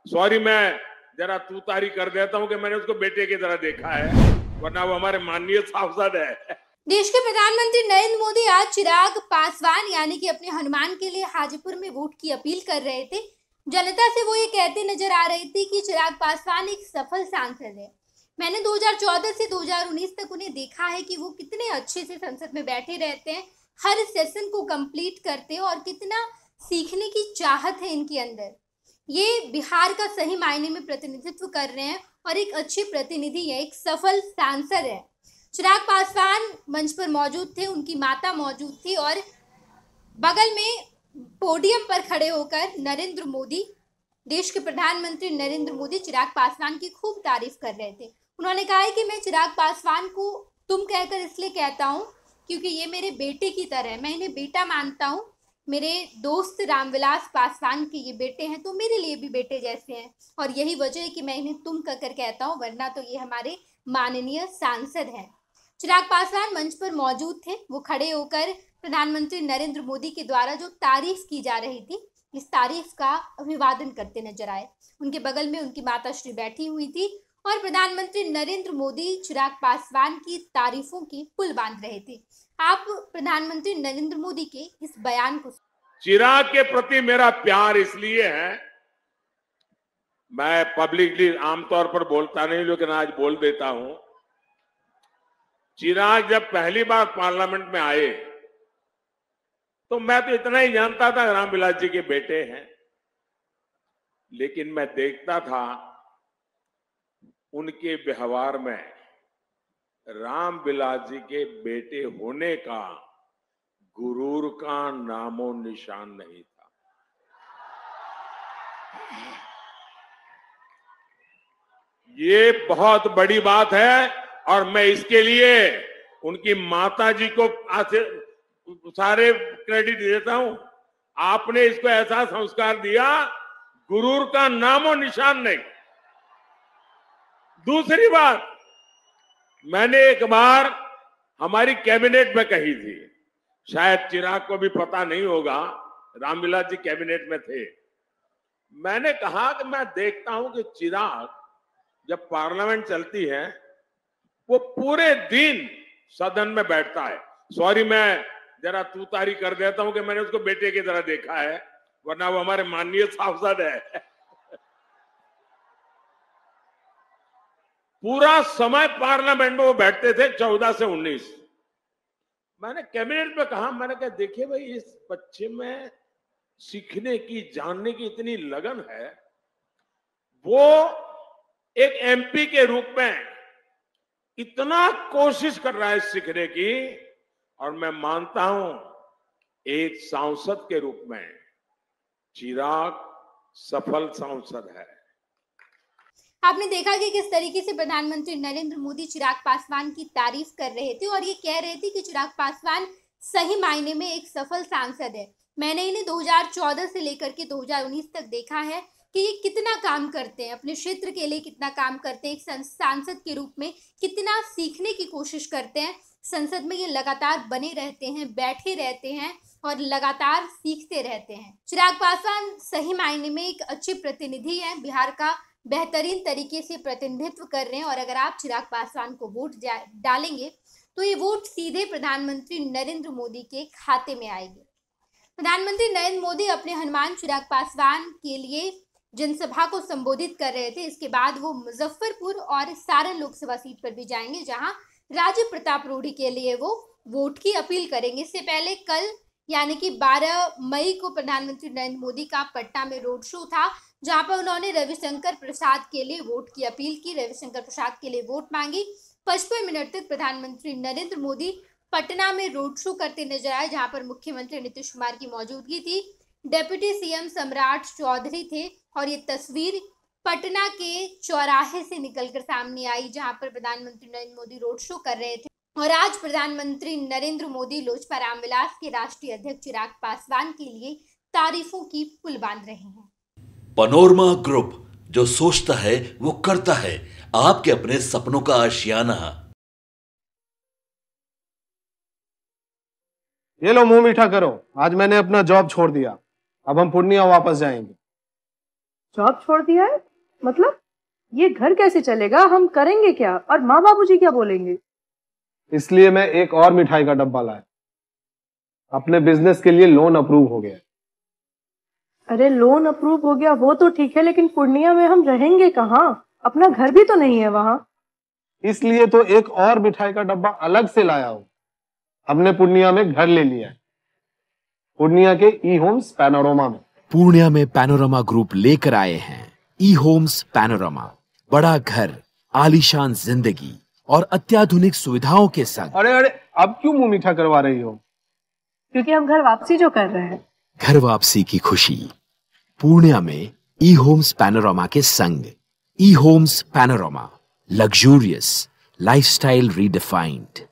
Sorry, मैं जरा तू तारी कर देता हूं कि मैंने उसको बेटे की तरह देखा है, वरना वो हमारे माननीय सांसद है। देश के प्रधानमंत्री नरेंद्र मोदी आज चिराग पासवान यानी कि अपने हनुमान के लिए हाजीपुर में वोट की अपील कर रहे थे। जनता से वो ये कहते नजर आ रही थी कि चिराग पासवान एक सफल सांसद है। मैंने 2014 से 2019 तक उन्हें देखा है कि वो कितने अच्छे से संसद में बैठे रहते हैं, हर सेशन को कंप्लीट करते हैं और कितना सीखने की चाहत है इनके अंदर। ये बिहार का सही मायने में प्रतिनिधित्व कर रहे हैं और एक अच्छे प्रतिनिधि है, एक सफल सांसद है। चिराग पासवान मंच पर मौजूद थे, उनकी माता मौजूद थी और बगल में पोडियम पर खड़े होकर नरेंद्र मोदी, देश के प्रधानमंत्री नरेंद्र मोदी चिराग पासवान की खूब तारीफ कर रहे थे। उन्होंने कहा है कि मैं चिराग पासवान को तुम कहकर इसलिए कहता हूँ क्योंकि ये मेरे बेटे की तरह है, मैं इन्हें बेटा मानता हूँ। मेरे दोस्त रामविलास पासवान के ये बेटे हैं तो मेरे लिए भी बेटे जैसे हैं और यही वजह है कि मैं इन्हें तुम कहकर कहता हूँ, वरना तो ये हमारे माननीय सांसद हैं। चिराग पासवान मंच पर मौजूद थे, वो खड़े होकर प्रधानमंत्री नरेंद्र मोदी के द्वारा जो तारीफ की जा रही थी, इस तारीफ का अभिवादन करते नजर आए। उनके बगल में उनकी माता श्री बैठी हुई थी और प्रधानमंत्री नरेंद्र मोदी चिराग पासवान की तारीफों की पुल बांध रहे थे। आप प्रधानमंत्री नरेंद्र मोदी के इस बयान को। चिराग के प्रति मेरा प्यार इसलिए है, मैं पब्लिकली आमतौर पर बोलता नहीं लेकिन आज बोल देता हूं। चिराग जब पहली बार पार्लियामेंट में आए तो मैं तो इतना ही जानता था रामविलास जी के बेटे हैं, लेकिन मैं देखता था उनके व्यवहार में रामविलास जी के बेटे होने का गुरूर का नामो निशान नहीं था। ये बहुत बड़ी बात है और मैं इसके लिए उनकी माता जी को सारे क्रेडिट देता हूं। आपने इसको ऐसा संस्कार दिया, गुरूर का नामो निशान नहीं। दूसरी बात, मैंने एक बार हमारी कैबिनेट में कही थी, शायद चिराग को भी पता नहीं होगा, रामविलास जी कैबिनेट में थे। मैंने कहा कि मैं देखता हूं कि चिराग जब पार्लियामेंट चलती है वो पूरे दिन सदन में बैठता है। सॉरी, मैं जरा तू तारी कर देता हूं कि मैंने उसको बेटे की तरह देखा है, वरना वो हमारे माननीय सांसद है। पूरा समय पार्लियामेंट में वो बैठते थे 14 से 19। मैंने कैबिनेट में कहा, मैंने कहा देखिए भाई, इस बच्चे में सीखने की, जानने की इतनी लगन है, वो एक एमपी के रूप में इतना कोशिश कर रहा है सीखने की, और मैं मानता हूं एक सांसद के रूप में चिराग सफल सांसद है। आपने देखा कि किस तरीके से प्रधानमंत्री नरेंद्र मोदी चिराग पासवान की तारीफ कर रहे थे और ये कह रहे थे कि चिराग पासवान सही मायने में एक सफल सांसद है। मैंने इन्हें 2014 से लेकर के 2019 तक देखा है कि ये कितना काम करते हैं, अपने क्षेत्र के लिए कितना काम करते हैं, एक सांसद के रूप में कितना सीखने की कोशिश करते हैं। संसद में ये लगातार बने रहते हैं, बैठे रहते हैं और लगातार सीखते रहते हैं। चिराग पासवान सही मायने में एक अच्छे प्रतिनिधि हैं, बिहार का बेहतरीन तरीके से प्रतिनिधित्व कर रहे हैं और अगर आप चिराग पासवान को वोट डालेंगे तो ये वोट सीधे प्रधानमंत्री नरेंद्र मोदी के खाते में आएगी। प्रधानमंत्री नरेंद्र मोदी अपने हनुमान चिराग पासवान के लिए जनसभा को संबोधित कर रहे थे। इसके बाद वो मुजफ्फरपुर और सारण लोकसभा सीट पर भी जाएंगे, जहां राजीव प्रताप रूडी के लिए वो वोट की अपील करेंगे। इससे पहले कल यानी कि 12 मई को प्रधानमंत्री नरेंद्र मोदी का पटना में रोड शो था, जहां पर उन्होंने रविशंकर प्रसाद के लिए वोट की अपील की, रविशंकर प्रसाद के लिए वोट मांगी। 55 मिनट तक प्रधानमंत्री नरेंद्र मोदी पटना में रोड शो करते नजर आए, जहां पर मुख्यमंत्री नीतीश कुमार की मौजूदगी थी, डेप्यूटी सीएम सम्राट चौधरी थे और ये तस्वीर पटना के चौराहे से निकलकर सामने आई, जहां पर प्रधानमंत्री नरेंद्र मोदी रोड शो कर रहे थे। और आज प्रधानमंत्री नरेंद्र मोदी लोजपा रामविलास के राष्ट्रीय अध्यक्ष चिराग पासवान के लिए तारीफों की पुल बांध रहे हैं। पनोरमा ग्रुप, जो सोचता है वो करता है, आपके अपने सपनों का आशियाना। ये लो, मुंह मीठा करो, आज मैंने अपना जॉब छोड़ दिया, अब हम पूर्णिया वापस जाएंगे। जॉब छोड़ दिया है? मतलब ये घर कैसे चलेगा? हम करेंगे क्या? और माँ बाबूजी क्या बोलेंगे? इसलिए मैं एक और मिठाई का डब्बा लाया। अपने बिजनेस के लिए लोन अप्रूव हो गया। अरे लोन अप्रूव हो गया वो तो ठीक है, लेकिन पूर्णिया में हम रहेंगे कहाँ? अपना घर भी तो नहीं है वहाँ। इसलिए तो एक और मिठाई का डब्बा अलग से लाया हूँ। हमने पूर्णिया में घर ले लिया है, पूर्णिया के ई होम्स पैनोरमा में। पूर्णिया में पैनोरमा ग्रुप लेकर आए हैं ई होम्स पैनोरमा। बड़ा घर, आलीशान जिंदगी और अत्याधुनिक सुविधाओं के संग। अरे अरे, अब क्यों मुंह मीठा करवा रही हो? क्योंकि हम घर वापसी जो कर रहे हैं। घर वापसी की खुशी पूर्णिया में ई होम्स पैनोरमा के संग। E homes panorama, luxurious lifestyle redefined.